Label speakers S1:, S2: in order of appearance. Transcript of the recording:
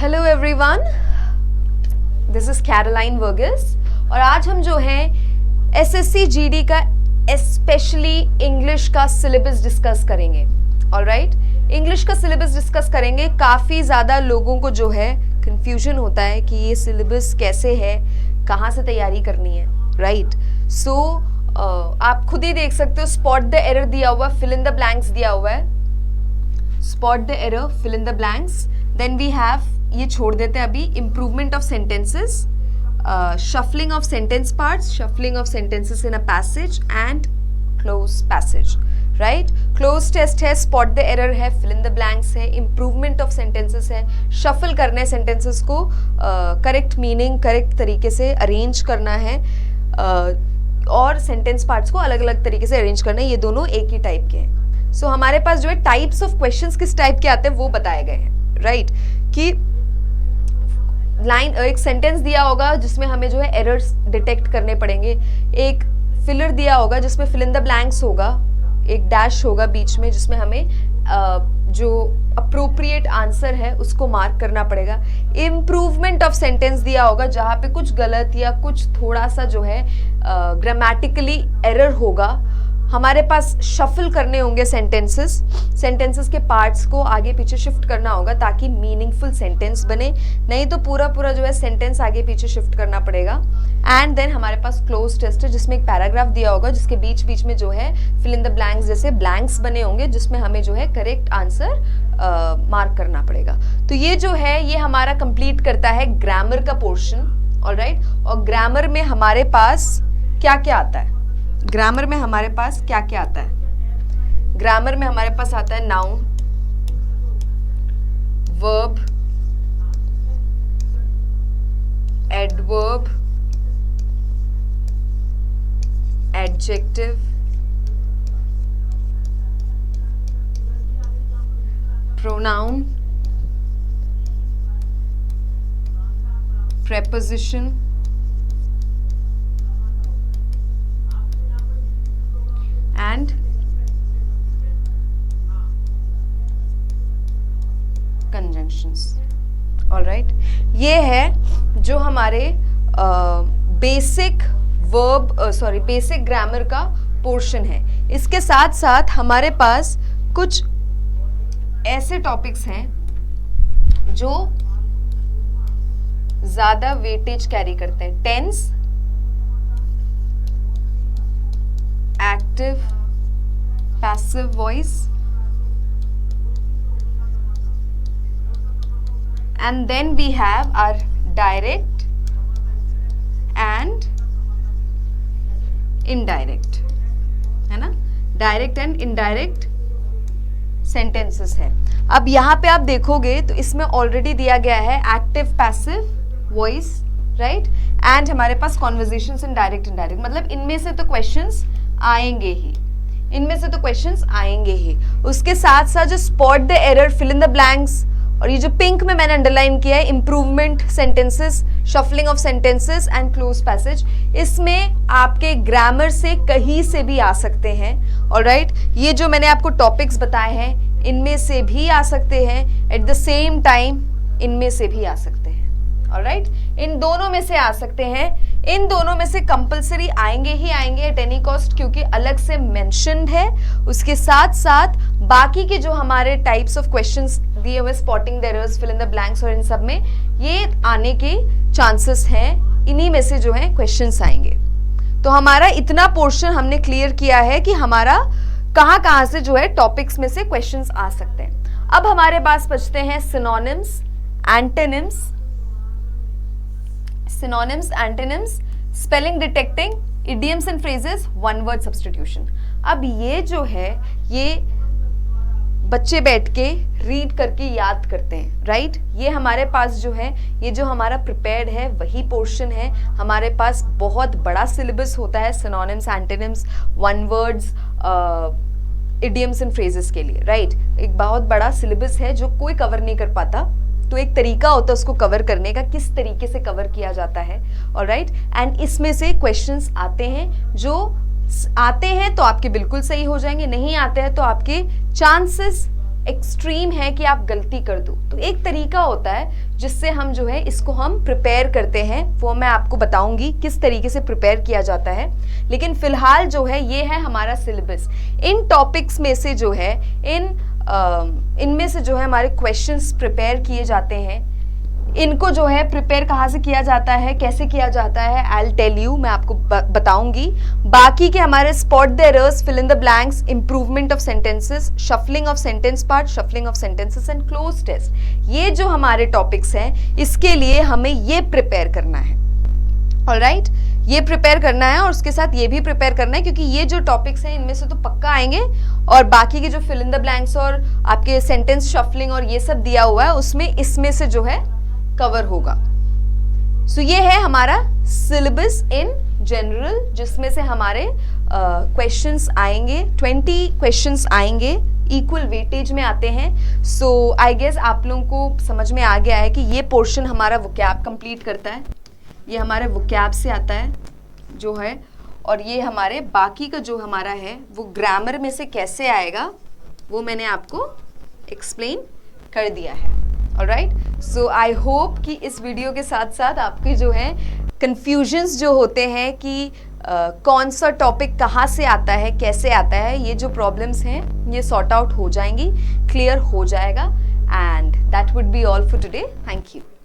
S1: Hello everyone, this is Caroline Varghese और आज हम जो है एसएससी जीडी का स्पेशली इंग्लिश का सिलेबस डिस्कस करेंगे। ऑलराइट, इंग्लिश का सिलेबस डिस्कस करेंगे। काफ़ी ज़्यादा लोगों को जो है कंफ्यूजन होता है कि ये सिलेबस कैसे है, कहाँ से तैयारी करनी है। राइट, सो आप खुद ही देख सकते हो, स्पॉट द एरर दिया हुआ, फिल इन द ब्लैंक्स दिया हुआ है। Spot the error, fill in the blanks, then we have, ये छोड़ देते हैं अभी, improvement of sentences, shuffling of sentence parts, shuffling of sentences in a passage and close passage. Right? Close test है, spot the error है, fill in the blanks है, improvement of sentences है, shuffle करने sentences को correct meaning, correct तरीके से arrange करना है, और sentence parts को अलग अलग तरीके से arrange करना है। ये दोनों एक ही टाइप के हैं। So हमारे पास जो है types of questions किस टाइप के आते हैं वो बताए गए हैं। Right? कि लाइन, एक सेंटेंस दिया होगा जिसमें हमें जो है एरर्स डिटेक्ट करने पड़ेंगे, एक फिलर दिया होगा जिसमें फिल इन द ब्लैंक्स होगा, एक डैश होगा बीच में जिसमें हमें जो अप्रोप्रिएट आंसर है उसको मार्क करना पड़ेगा, इम्प्रूवमेंट ऑफ सेंटेंस दिया होगा जहाँ पे कुछ गलत या कुछ थोड़ा सा जो है ग्रामेटिकली एरर होगा, हमारे पास शफल करने होंगे सेंटेंसेस के पार्ट्स को आगे पीछे शिफ्ट करना होगा ताकि मीनिंगफुल सेंटेंस बने, नहीं तो पूरा जो है सेंटेंस आगे पीछे शिफ्ट करना पड़ेगा। एंड देन हमारे पास क्लोज टेस्ट है जिसमें एक पैराग्राफ दिया होगा जिसके बीच बीच में जो है फिल इन द ब्लैंक्स जैसे ब्लैंक्स बने होंगे जिसमें हमें जो है करेक्ट आंसर मार्क करना पड़ेगा। तो ये जो है ये हमारा कंप्लीट करता है ग्रामर का पोर्शन। ऑलराइट, और ग्रामर में हमारे पास क्या क्या आता है? ग्रामर में हमारे पास क्या क्या आता है? ग्रामर में हमारे पास आता है noun, verb, adverb, adjective, pronoun, preposition, and conjunctions. Alright, ये है जो हमारे बेसिक बेसिक ग्रामर का पोर्शन है। इसके साथ साथ हमारे पास कुछ ऐसे टॉपिक्स हैं जो ज्यादा वेटेज कैरी करते हैं। Tense, active, passive voice, and then we have our direct and indirect, है ना? direct and indirect sentences है। अब यहाँ पे आप देखोगे तो इसमें ऑलरेडी दिया गया है active, passive voice, right, and हमारे पास कॉन्वर्जेशंस इन डायरेक्ट इनडायरेक्ट, मतलब इनमें से तो क्वेश्चंस आएंगे ही, इनमें से तो क्वेश्चंस आएंगे ही। उसके साथ साथ जो spot the error, fill in the blanks, और ये जो पिंक में मैंने अंडरलाइन किया है, improvement sentences, shuffling of sentences and close passage, इसमें आपके ग्रामर से कहीं से भी आ सकते हैं। ऑलराइट, ये जो मैंने आपको टॉपिक्स बताए हैं इनमें से भी आ सकते हैं, एट द सेम टाइम इनमें से भी आ सकते हैं। ऑलराइट, इन दोनों में से आ सकते हैं, इन दोनों में से कंपलसरी आएंगे ही आएंगे एट एनी कॉस्ट, क्योंकि अलग से मेंशन्ड है। उसके साथ साथ बाकी के जो हमारे टाइप्स ऑफ क्वेश्चंस दिए हुए, spotting the errors, fill in the blanks, और इन सब में ये आने के चांसेस हैं, इन्हीं में से जो है क्वेश्चंस आएंगे। तो हमारा इतना पोर्शन हमने क्लियर किया है कि हमारा कहाँ से जो है टॉपिक्स में से क्वेश्चंस आ सकते हैं। अब हमारे पास बचते हैं synonyms, antonyms, synonyms, antonyms, spelling detecting, idioms and phrases, one word substitution। अब ये जो है ये बच्चे बैठ के रीड करके याद करते हैं, राइट? ये हमारे पास जो है, ये जो हमारा प्रिपेयर्ड है वही पोर्शन है। हमारे पास बहुत बड़ा सिलेबस होता है synonyms, antonyms, one words, idioms and phrases के लिए, राइट? एक बहुत बड़ा सिलेबस है जो कोई कवर नहीं कर पाता, तो एक तरीका होता है उसको कवर करने का, किस तरीके से कवर किया जाता है। ऑलराइट, एंड इसमें से क्वेश्चंस आते हैं, जो आते हैं तो आपके बिल्कुल सही हो जाएंगे, नहीं आते हैं तो आपके चांसेस एक्सट्रीम है कि आप गलती कर दो। तो एक तरीका होता है जिससे हम जो है इसको हम प्रिपेयर करते हैं, वो मैं आपको बताऊंगी किस तरीके से प्रिपेयर किया जाता है। लेकिन फिलहाल जो है ये है हमारा सिलेबस। इन टॉपिक्स में से जो है इनमें से जो है हमारे क्वेश्चंस प्रिपेयर किए जाते हैं। इनको जो है प्रिपेयर कहाँ से किया जाता है, कैसे किया जाता है, आई विल टेल यू, मैं आपको बताऊंगी। बाकी के हमारे spot the errors, fill in the blanks, improvement of sentences, shuffling of sentence part, shuffling of sentences and close test, ये जो हमारे टॉपिक्स हैं इसके लिए हमें ये प्रिपेयर करना है। ऑलराइट, ये प्रिपेयर करना है और उसके साथ ये भी प्रिपेयर करना है, क्योंकि ये जो टॉपिक्स हैं इनमें से तो पक्का आएंगे, और बाकी के जो फिल इन द ब्लैंक्स और आपके सेंटेंस शफलिंग और ये सब दिया हुआ है उसमें इसमें से जो है कवर होगा। सो ये है हमारा सिलेबस इन जनरल, जिसमें से हमारे क्वेश्चंस आएंगे, 20 क्वेश्चंस आएंगे, इक्वल वेटेज में आते हैं। सो आई गेस आप लोगों को समझ में आ गया है कि ये पोर्शन हमारा वोकैब कंप्लीट करता है, ये हमारे वोकैब से आता है जो है, और ये हमारे बाकी का जो हमारा है वो ग्रामर में से कैसे आएगा वो मैंने आपको एक्सप्लेन कर दिया है। ऑलराइट, सो आई होप कि इस वीडियो के साथ साथ आपके जो है कन्फ्यूजन्स जो होते हैं कि कौन सा टॉपिक कहाँ से आता है, कैसे आता है, ये जो प्रॉब्लम्स हैं ये सॉर्ट आउट हो जाएंगी, क्लियर हो जाएगा। And that would be all for today. Thank you.